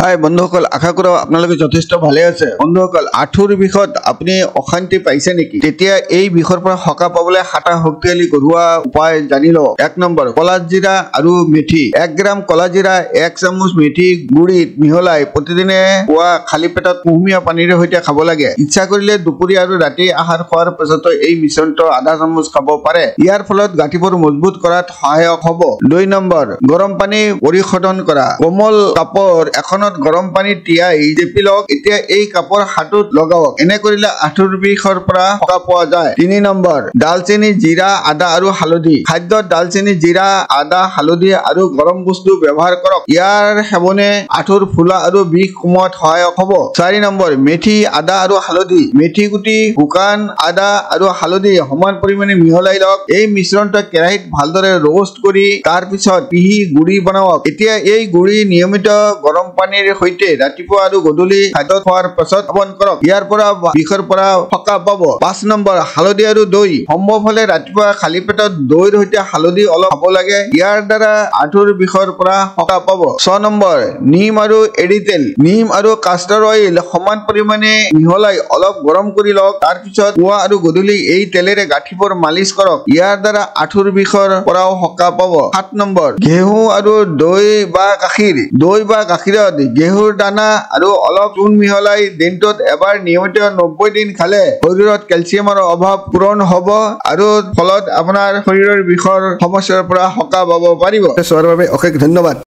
হাই বন্ধুসকল, আশা কৰো আপোনালোকে যথেষ্ট ভালে আছে। বন্ধুসকল, আঁঠুৰ বিষত আপুনি অশান্তি পাইছে নেকি? তেতিয়া এই বিষৰ পৰা সকাহ পাবলৈ 7টা শক্তিশালী ঘৰুৱা উপায় জানি লওক। 1 নম্বৰ, কলা জিৰা আৰু মেথি। 1 গ্ৰাম কলা জিৰা 1 চামুচ মেথি গুড়িত মিহলাই প্ৰতিদিনে পুৱা খালী পেটত কুহুমীয়া পানীৰে সৈতে খাব লাগে। ইচ্ছা কৰিলে দুপৰীয়া আৰু ৰাতি আহাৰ খোৱাৰ পিছতো এই মিশ্ৰণটো আধা চামুচ খাব পাৰে। ইয়াৰ ফলত গাঁঠিবোৰ মজবুত কৰাত সহায়ক হ'ব। 2 নম্বৰ, গৰম পানী পৰিশোধন কৰা। কোমল কাপোৰ এখনত গৰম পানী তিয়াই চেপি লওক। এতিয়া এই কাপোৰ হাতত লগাওক। এনে কৰিলে আঁঠুৰ বিষৰ পৰা সকাহ পোৱা যায়। 3 নম্বৰ, দালচেনি, জিৰা, আদা আৰু হালধি। খাদ্যত দালচেনি, জিৰা, আদা, হালধি আৰু গৰম বস্তু ব্যৱহাৰ কৰক। ইয়াৰ সেৱনে আঁঠুৰ ফুলা আৰু বিষ কমোৱাত সহায়ক হ'ব। 4 নম্বৰ, মেথি, আদা আৰু হালধি। মেথি গুটি, শুকান আদা আৰু হালধি সমান পৰিমাণে মিহলাই লওক। এই মিশ্ৰণটো কেৰাহীত ভালদৰে ৰোষ্ট কৰি তাৰ পিছত পিহি গুড়ি বনাওক। এতিয়া এই গুড়ি নিয়মিত গৰম পানীৰ সৈতে ৰাতিপুৱা আৰু গধূলি খাদ্য খোৱাৰ পিছত সেৱন কৰক। ইয়াৰ পৰা বিষৰ পৰা সকাহ পাব। 5 নম্বৰ, হালধি আৰু দৈ। সম্ভৱ হলে ৰাতিপুৱা খালী পেটত দৈৰ সৈতে হালধি অলপ খাব লাগে। ইয়াৰ দ্বাৰা আঁঠুৰ বিষৰ পৰা সকাহ পাব। 6 নম্বৰ, নিম আৰু এৰি তেল। নিম আৰু কাষ্টাৰ অইল সমান পৰিমাণে মিহলাই অলপ গৰম কৰি লওক। তাৰ পিছত পুৱা আৰু গধূলি এই তেলেৰে গাঁঠিবোৰ মালিচ কৰক। ইয়াৰ দ্বাৰা আঁঠুৰ বিষৰ পৰাও সকাহ পাব। 7 নম্বৰ, ঘেঁহু আৰু দৈ বা গাখীৰ। দৈ বা গাখীৰত ঘেঁহুৰ দানা আৰু অলপ চূণ মিহলাই দিনটোত এবাৰ নিয়মিত 90 দিন খালে শৰীৰত কেলছিয়ামৰ অভাৱ পূৰণ হ'ব আৰু ফলত আপোনাৰ শৰীৰৰ বিষৰ সমস্যাৰ পৰা সকাহ পাব পাৰিব। চোৱাৰ বাবে অশেষ ধন্যবাদ।